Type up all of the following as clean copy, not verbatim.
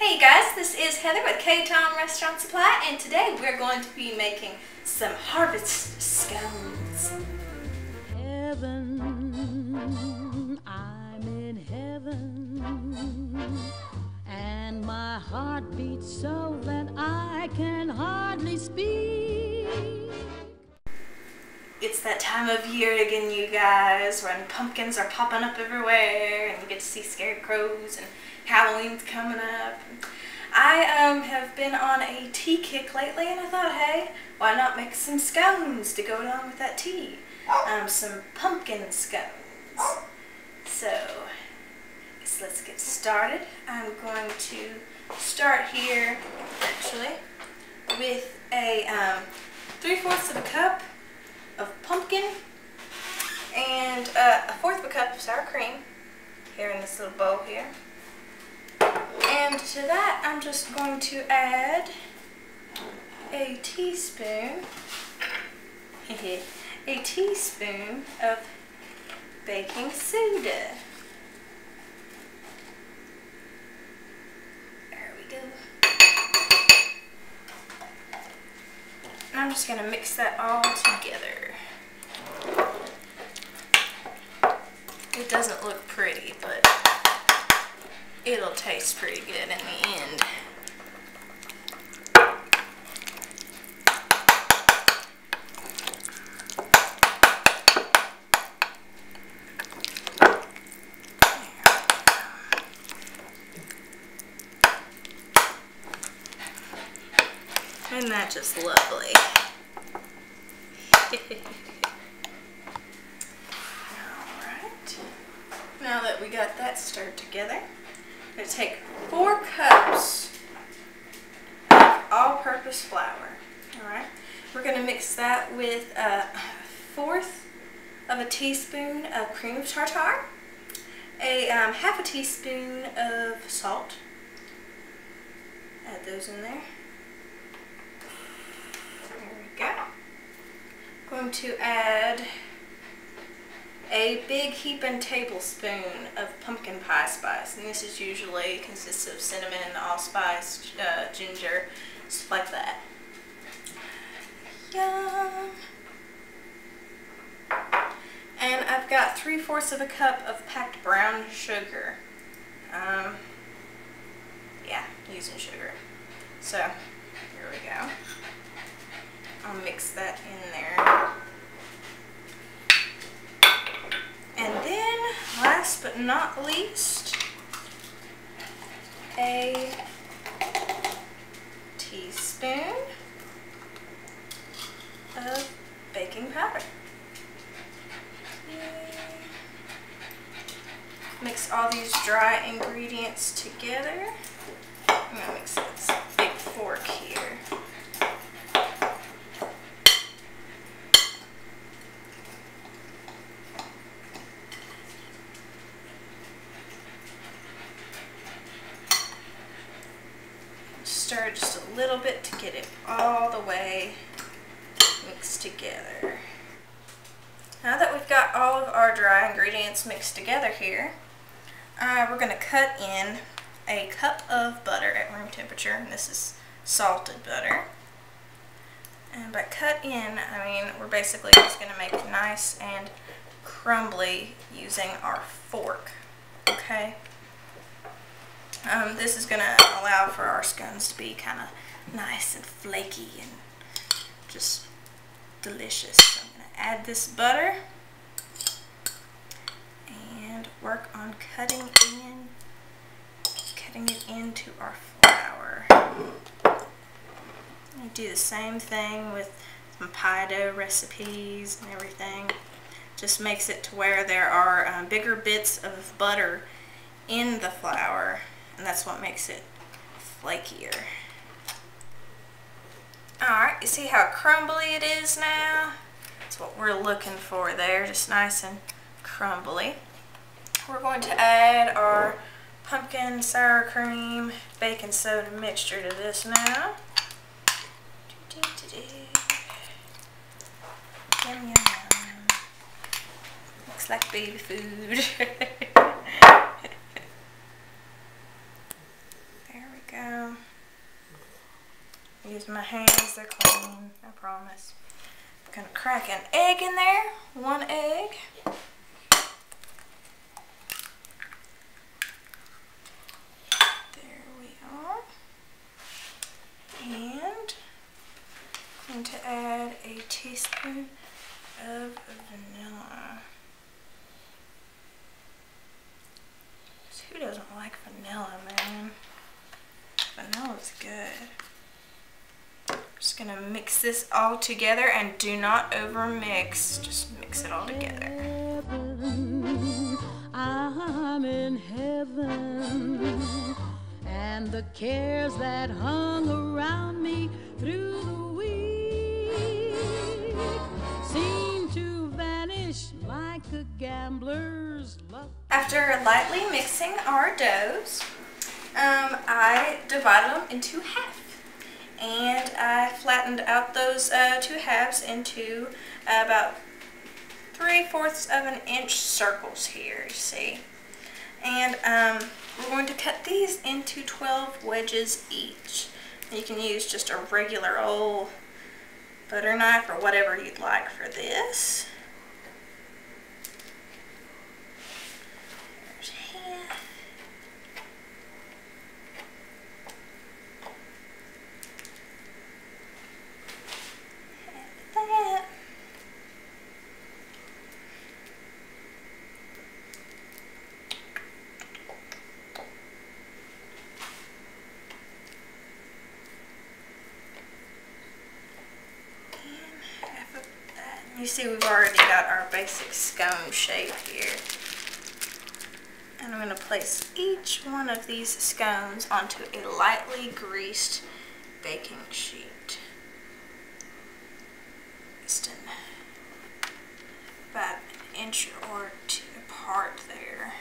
Hey guys, this is Heather with K-Town Restaurant Supply, and today we're going to be making some harvest scones. Heaven, I'm in heaven, and my heart beats so that I can hardly speak. It's that time of year again, you guys, when pumpkins are popping up everywhere, and you get to see scarecrows, and Halloween's coming up. I have been on a tea kick lately, and I thought, hey, why not make some scones to go along with that tea? Some pumpkin scones. So, I guess let's get started. I'm going to start here, actually, with a 3/4 of a cup of pumpkin and a 1/4 of a cup of sour cream here in this little bowl here. And to that, I'm just going to add a teaspoon of baking soda. There we go. And I'm just going to mix that all together. It doesn't look pretty, but it'll taste pretty good in the end. Isn't that just lovely? Alright. Now that we got that stirred together, I'm going to take 4 cups of all-purpose flour. Alright. We're going to mix that with 1/4 of a teaspoon of cream of tartar, a 1/2 teaspoon of salt. Add those in there. There we go. Going to add a big heaping tablespoon of pumpkin pie spice, and this is usually consists of cinnamon, allspice, ginger, stuff like that. Yum! And I've got 3/4 of a cup of packed brown sugar. Yeah, using sugar. So here we go. I'll mix that in there. And then, last but not least, a teaspoon of baking powder. Mix all these dry ingredients together. I'm going to mix this big fork here. Stir just a little bit to get it all the way mixed together. Now that we've got all of our dry ingredients mixed together here, we're going to cut in a cup of butter at room temperature, and this is salted butter. And by cut in, I mean we're basically just going to make it nice and crumbly using our fork, okay? This is going to allow for our scones to be kind of nice and flaky and just delicious. So I'm going to add this butter and work on cutting it into our flour. I do the same thing with some pie dough recipes and everything. Just makes it to where there are bigger bits of butter in the flour, and that's what makes it flakier. Alright, you see how crumbly it is now? That's what we're looking for there, just nice and crumbly. We're going to add our pumpkin, sour cream, baking soda mixture to this now. Yum, yum, yum. Looks like baby food. There we go. use my hands, they're clean, I promise. I'm gonna crack an egg in there, 1 egg. There we are. And I'm going to add a teaspoon of vanilla. Who doesn't like vanilla, man? Vanilla's good. Just gonna mix this all together and do not over mix. Just mix it all together. Heaven, I'm in heaven, and the cares that hung around me through the week seem to vanish like a gambler's luck. After lightly mixing our doughs, I divided them into half. And I flattened out those 2 halves into about 3/4 of an inch circles here, you see. And we're going to cut these into 12 wedges each. You can use just a regular old butter knife or whatever you'd like for this. There's half. That. And half of that. You see we've already got our basic scone shape here. And I'm going to place each one of these scones onto a lightly greased baking sheet. About an inch or 2 apart there.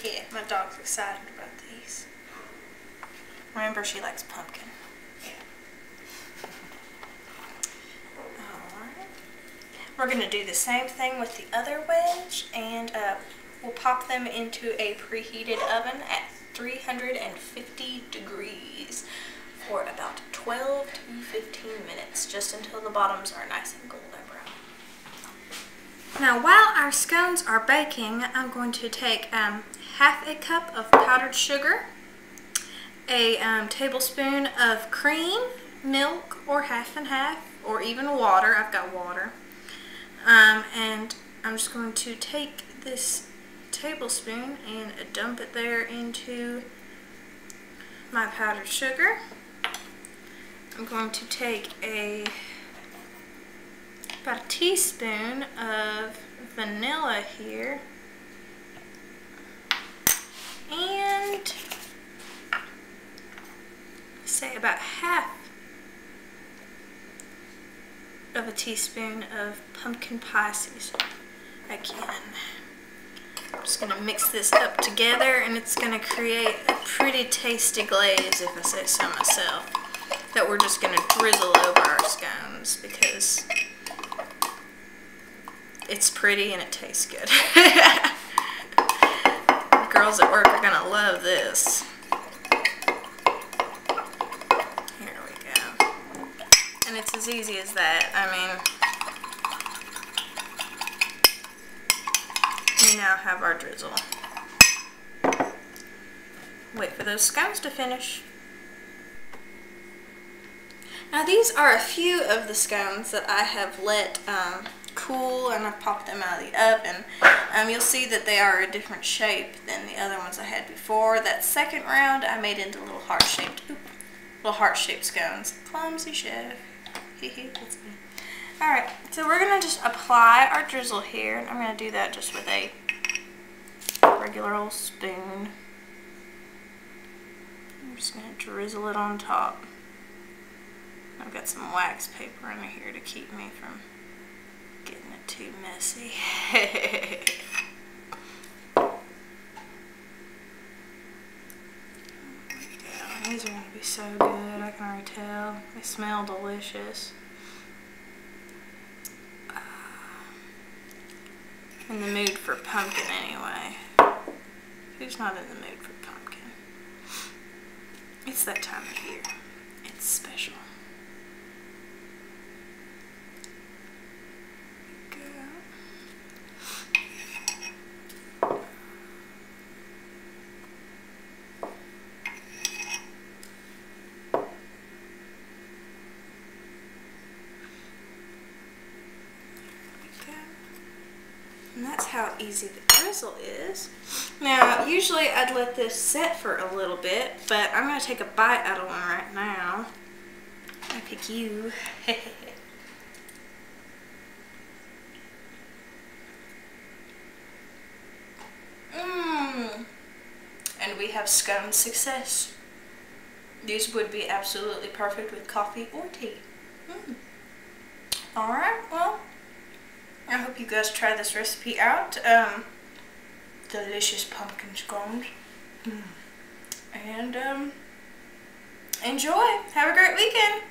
Yeah, my dog's excited about these. Remember, she likes pumpkin. Yeah. Alright. We're going to do the same thing with the other wedge, and we'll pop them into a preheated oven at 350 degrees. For about 12 to 15 minutes, just until the bottoms are nice and golden brown. Now, while our scones are baking, I'm going to take half a cup of powdered sugar, a tablespoon of cream, milk, or half and half, or even water. I've got water. And I'm just going to take this tablespoon and dump it there into my powdered sugar. I'm going to take about a teaspoon of vanilla here, and say about half of a teaspoon of pumpkin pie seasoning. Again, I'm just going to mix this up together, and it's going to create a pretty tasty glaze, if I say so myself, that we're just going to drizzle over our scones because it's pretty and it tastes good. The girls at work are going to love this. Here we go. And it's as easy as that. I mean, we now have our drizzle. Wait for those scones to finish. Now these are a few of the scones that I have let cool, and I've popped them out of the oven. You'll see that they are a different shape than the other ones I had before. That second round I made into little heart-shaped scones. Clumsy chef. That's me. Alright, so we're going to just apply our drizzle here, and I'm going to do that just with a regular old spoon. I'm just going to drizzle it on top. I've got some wax paper in here to keep me from getting it too messy. These are going to be so good, I can already tell. They smell delicious. In the mood for pumpkin anyway. Who's not in the mood for pumpkin? It's that time of year. It's special. And that's how easy the drizzle is. Now, usually I'd let this set for a little bit, but I'm going to take a bite out of one right now. I pick you. Mmm. And we have scone success. These would be absolutely perfect with coffee or tea. Alright, well, I hope you guys try this recipe out. Delicious pumpkin scones. And enjoy. Have a great weekend.